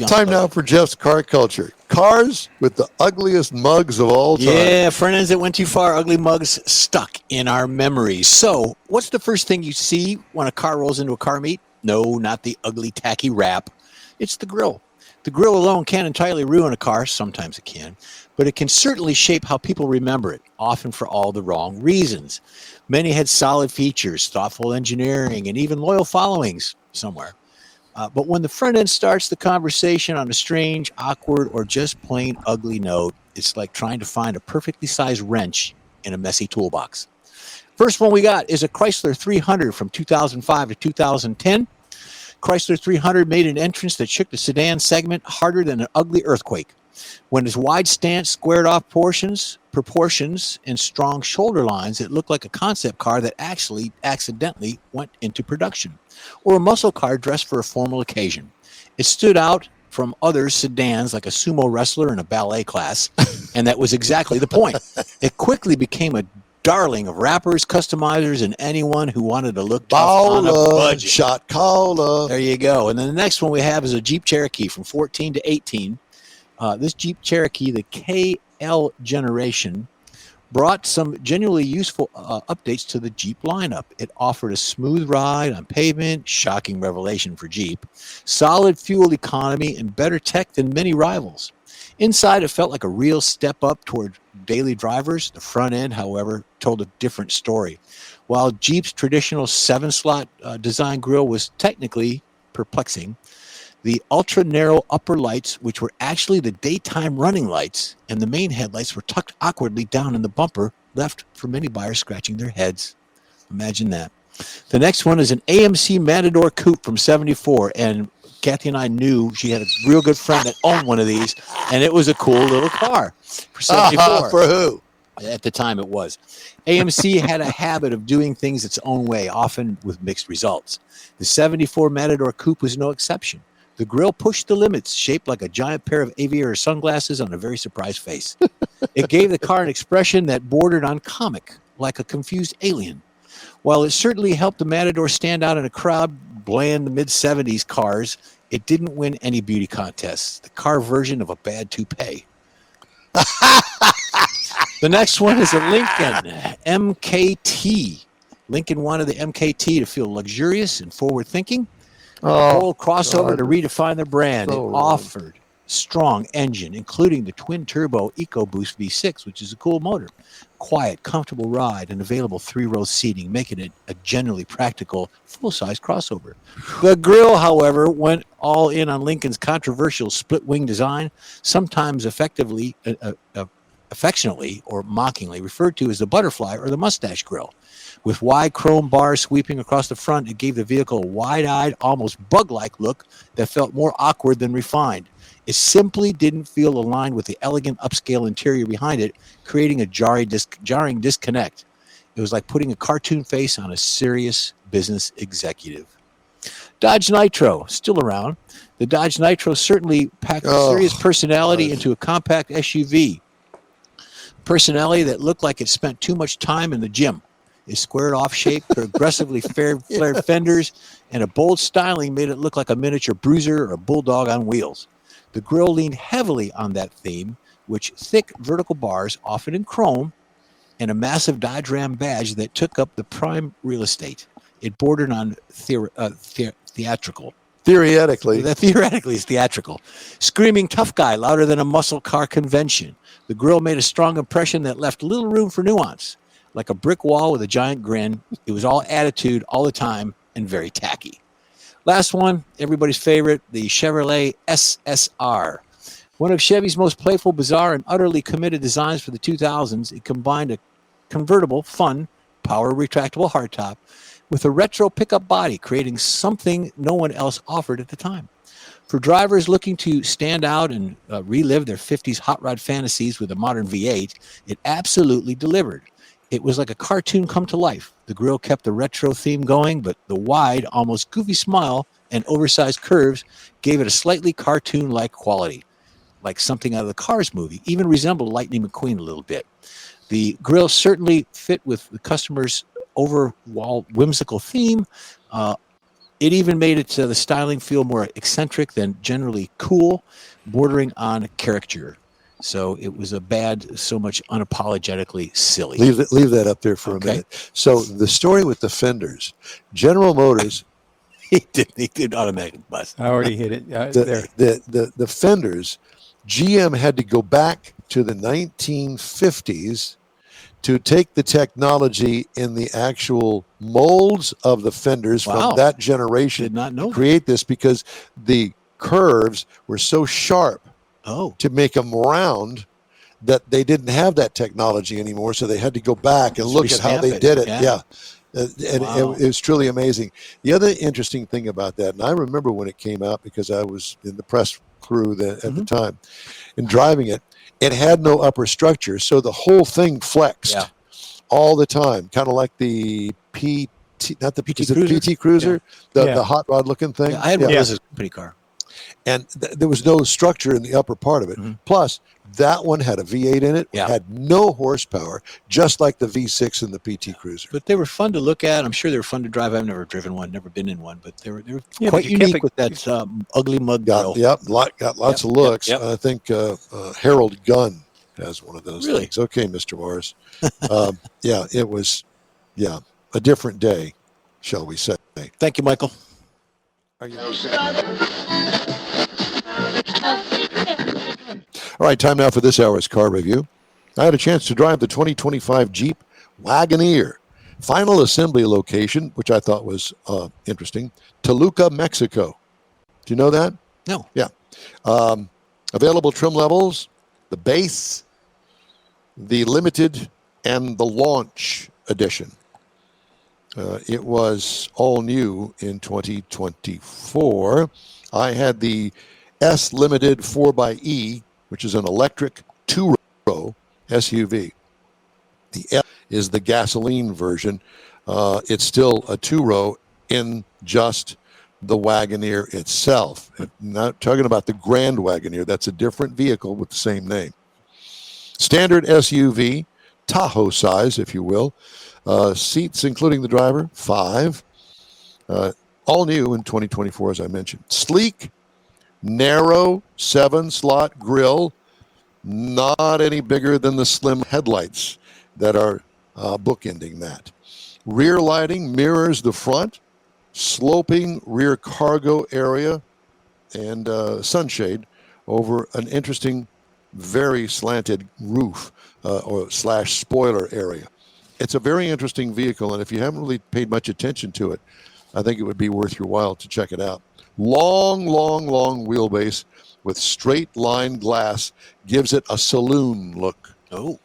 Time now for Jeff's car culture. Cars with the ugliest mugs of all time. Yeah, front ends that went too far, ugly mugs stuck in our memories. So, what's the first thing you see when a car rolls into a car meet? No, not the ugly, tacky wrap. It's the grill. The grill alone can't entirely ruin a car. Sometimes it can. But it can certainly shape how people remember it, often for all the wrong reasons. Many had solid features, thoughtful engineering, and even loyal followings somewhere. But when the front end starts the conversation on a strange, awkward, or just plain ugly note, it's like trying to find a perfectly sized wrench in a messy toolbox. First one we got is a Chrysler 300 from 2005 to 2010. Chrysler 300 made an entrance that shook the sedan segment harder than an ugly earthquake. When its wide stance squared off proportions, and strong shoulder lines, it looked like a concept car that actually accidentally went into production, or a muscle car dressed for a formal occasion. It stood out from other sedans like a sumo wrestler in a ballet class, and that was exactly the point. It quickly became a darling of rappers, customizers, and anyone who wanted to look tough on a budget. Shot caller. There you go. And then the next one we have is a Jeep Cherokee from 14 to 18. This Jeep Cherokee, the KL generation, brought some genuinely useful updates to the Jeep lineup. It offered a smooth ride on pavement, shocking revelation for Jeep, solid fuel economy, and better tech than many rivals. Inside, it felt like a real step up toward daily drivers. The front end, however, told a different story. While Jeep's traditional 7-slot design grille was technically perplexing, the ultra-narrow upper lights, which were actually the daytime running lights, and the main headlights were tucked awkwardly down in the bumper, left for many buyers scratching their heads. Imagine that. The next one is an AMC Matador Coupe from 74, and Kathy and I knew she had a real good friend that owned one of these, and it was a cool little car for 74. For who? At the time it was. AMC had a habit of doing things its own way, often with mixed results. The 74 Matador Coupe was no exception. The grille pushed the limits, shaped like a giant pair of aviator sunglasses on a very surprised face. It gave the car an expression that bordered on comic, like a confused alien. While it certainly helped the Matador stand out in a crowd, bland mid-70s cars, it didn't win any beauty contests. The car version of a bad toupee. The next one is a Lincoln MKT. Lincoln wanted the MKT to feel luxurious and forward-thinking. A whole crossover to redefine their brand. It offered strong engine, including the twin-turbo EcoBoost V6, which is a cool motor. Quiet, comfortable ride, and available 3-row seating, making it a generally practical, full-size crossover. The grille, however, went all in on Lincoln's controversial split-wing design, sometimes affectionately or mockingly referred to as the butterfly or the mustache grille. With wide chrome bars sweeping across the front, it gave the vehicle a wide-eyed, almost bug-like look that felt more awkward than refined. It simply didn't feel aligned with the elegant upscale interior behind it, creating a jarring disconnect. It was like putting a cartoon face on a serious business executive. Dodge Nitro, still around. The Dodge Nitro certainly packed a serious personality into a compact SUV. Personality that looked like it spent too much time in the gym. Its squared-off shape, aggressively flared fenders, and a bold styling made it look like a miniature bruiser or a bulldog on wheels. The grille leaned heavily on that theme, which thick vertical bars, often in chrome, and a massive Dodge Ram badge that took up the prime real estate. It bordered on theatrical. Theoretically. Theoretically, it's theatrical. Screaming tough guy, louder than a muscle car convention. The grille made a strong impression that left little room for nuance. Like a brick wall with a giant grin, it was all attitude all the time and very tacky. Last one, everybody's favorite, the Chevrolet SSR. One of Chevy's most playful, bizarre, and utterly committed designs for the 2000s, it combined a convertible, fun, power retractable hardtop with a retro pickup body, creating something no one else offered at the time. For drivers looking to stand out and relive their 50s hot rod fantasies with a modern V8, it absolutely delivered. It was like a cartoon come to life. The grille kept the retro theme going, but the wide, almost goofy smile and oversized curves gave it a slightly cartoon-like quality, like something out of the Cars movie, even resembled Lightning McQueen a little bit. The grille certainly fit with the customer's overall whimsical theme, It even made it the styling feel more eccentric than generally cool, bordering on caricature. So it was a bad, so much unapologetically silly. Leave that up there for Okay. a minute. So the story with the fenders, General Motors, He did automatic bust. I already hit it there. the fenders, GM had to go back to the 1950s to take the technology in the actual molds of the fenders Wow. from that generation Did not know to that. create this, because the curves were so sharp Oh, to make them round that they didn't have that technology anymore. So they had to go back and Just look at how restamp they it. did it. Yeah. And Wow. it was truly amazing. The other interesting thing about that, and I remember when it came out because I was in the press crew at the time and driving it, it had no upper structure. So the whole thing flexed Yeah. all the time, kind of like the PT, not the PT is it Cruiser? PT Cruiser, Yeah. the hot rod looking thing. yeah, I had one of those as a company car. And there was no structure in the upper part of it. Mhm. Plus, that one had a V8 in it, Yeah. had no horsepower, just like the V6 in the PT Cruiser. But they were fun to look at. I'm sure they were fun to drive. I've never driven one, never been in one, but they were Yeah, quite but you kept unique it- with that ugly mug grill. Got lots of looks. Yep. I think Harold Gunn has one of those Really? things. Okay, Mr. Mars. Yeah, it was, a different day, shall we say. Thank you, Michael. All right, time now for this hour's car review. I had a chance to drive the 2025 Jeep Wagoneer. Final assembly location, which I thought was interesting, Toluca, Mexico. Do you know that? No. Yeah. Available trim levels, the base, the limited, and the launch edition. It was all new in 2024. I had the S Limited 4xE, which is an electric two-row SUV. The F is the gasoline version. It's still a two-row in just the Wagoneer itself. Not talking about the Grand Wagoneer. That's a different vehicle with the same name. Standard SUV, Tahoe size, if you will. Seats, including the driver, 5. All new in 2024, as I mentioned. Sleek, narrow, 7-slot grille, not any bigger than the slim headlights that are bookending that. Rear lighting mirrors the front, sloping rear cargo area, and sunshade over an interesting, very slanted roof or slash spoiler area. It's a very interesting vehicle, and if you haven't really paid much attention to it, I think it would be worth your while to check it out. Long wheelbase with straight line glass gives it a saloon look. Oh,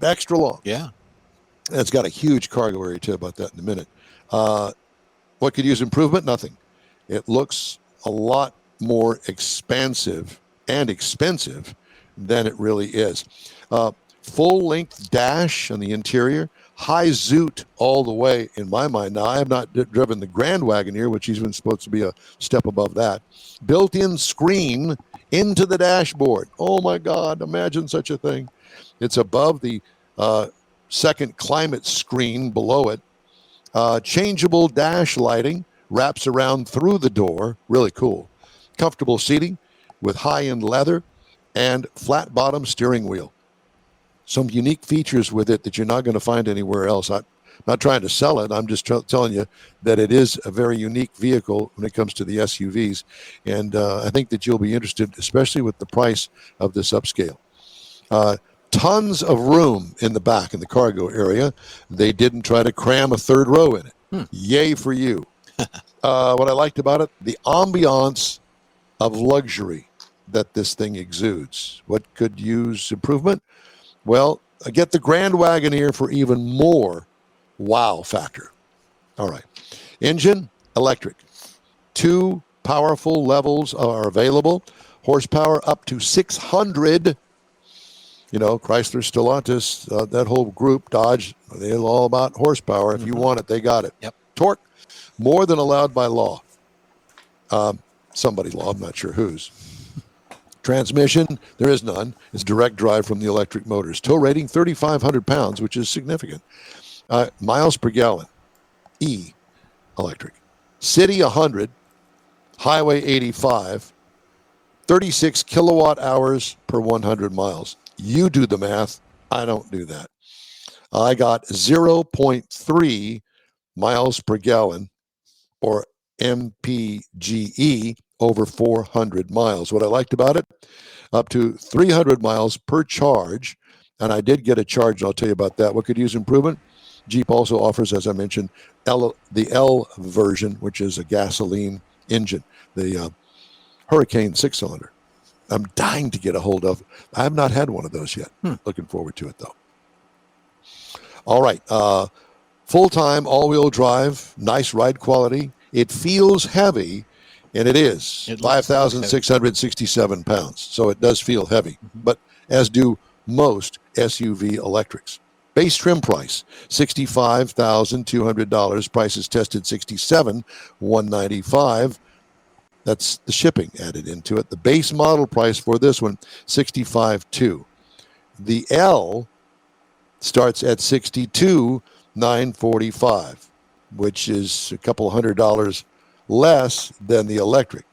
Extra long. yeah. And it's got a huge cargo area, too, about that in a minute. What could use improvement? Nothing. It looks a lot more expansive and expensive than it really is. Full-length dash on the interior, high zoot all the way, in my mind. Now, I have not driven the Grand Wagoneer, which is even supposed to be a step above that. Built-in screen into the dashboard. Oh, my God, imagine such a thing. It's above the second climate screen below it. Changeable dash lighting wraps around through the door. Really cool. Comfortable seating with high-end leather and flat-bottom steering wheel. Some unique features with it that you're not going to find anywhere else. I'm not trying to sell it. I'm just telling you that it is a very unique vehicle when it comes to the SUVs. And I think that you'll be interested, especially with the price of this upscale. Tons of room in the back in the cargo area. They didn't try to cram a third row in it. Yay for you. What I liked about it, the ambiance of luxury that this thing exudes. What could use improvement? Well, get the Grand Wagoneer for even more wow factor. All right. Engine, electric. 2 powerful levels are available. Horsepower up to 600. Chrysler, Stellantis, that whole group, Dodge, they're all about horsepower. If you want it, they got it. Yep. Torque, more than allowed by law. Somebody's law, I'm not sure whose. Transmission, there is none. It's direct drive from the electric motors. Tow rating, 3,500 pounds, which is significant. Miles per gallon, E, electric. City 100, highway 85, 36 kilowatt hours per 100 miles. You do the math. I don't do that. I got 0.3 miles per gallon, or MPGE, over 400 miles. What I liked about it, up to 300 miles per charge. And I did get a charge, and I'll tell you about that. What could use improvement? Jeep also offers, as I mentioned, the L version, which is a gasoline engine, the Hurricane 6-cylinder. I'm dying to get a hold of. I have not had one of those yet. Looking forward to it, though. All right. Full-time, all-wheel drive, nice ride quality. It feels heavy, and it is. 5,667 pounds. So it does feel heavy, but as do most SUV electrics. Base trim price, $65,200. Prices tested $67,195. That's the shipping added into it. The base model price for this one, $65,200. The L starts at $62,945, which is a couple $100 less than the electric.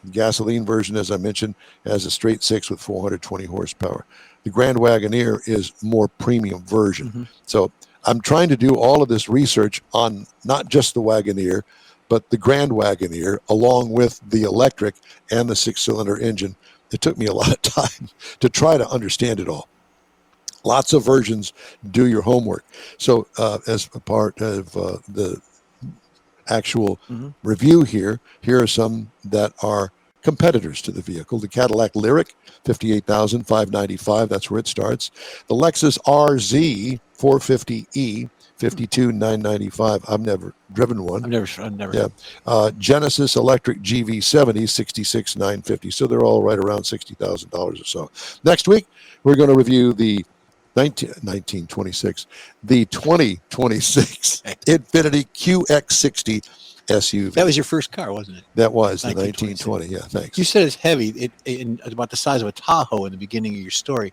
The gasoline version, as I mentioned, has a straight 6 with 420 horsepower. The Grand Wagoneer is more premium version. So I'm trying to do all of this research on not just the Wagoneer, but the Grand Wagoneer, along with the electric and the 6-cylinder engine. It took me a lot of time to try to understand it all. Lots of versions. Do your homework. So as a part of the actual review here are some that are competitors to the vehicle. The Cadillac Lyriq, $58,595. That's where it starts. The Lexus RZ 450e, $52,995. I've never driven one. I've never. Yeah. Genesis Electric GV70, $66,950. So they're all right around $60,000 or so. Next week, we're going to review the 2026 Infiniti QX60 SUV. That was your first car, wasn't it? That was the 1920. Yeah, thanks. You said it's heavy. It's about the size of a Tahoe in the beginning of your story.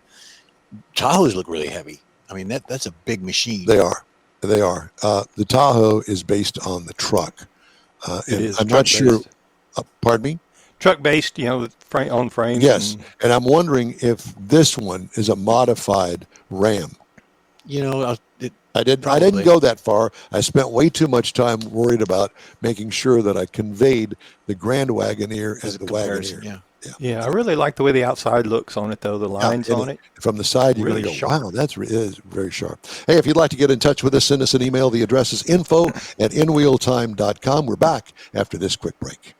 Tahoes look really heavy. I mean, that's a big machine. They are. The Tahoe is based on the truck. It is. I'm not sure. Pardon me? Truck-based, on frames. Yes, and I'm wondering if this one is a modified Ram. I didn't go that far. I spent way too much time worried about making sure that I conveyed the Grand Wagoneer and the Wagoneer. Yeah, I really like the way the outside looks on it, though. The lines on it. From the side, you're really going to go, sharp. wow, it is very sharp. Hey, if you'd like to get in touch with us, send us an email. The address is info@inwheeltime.com. We're back after this quick break.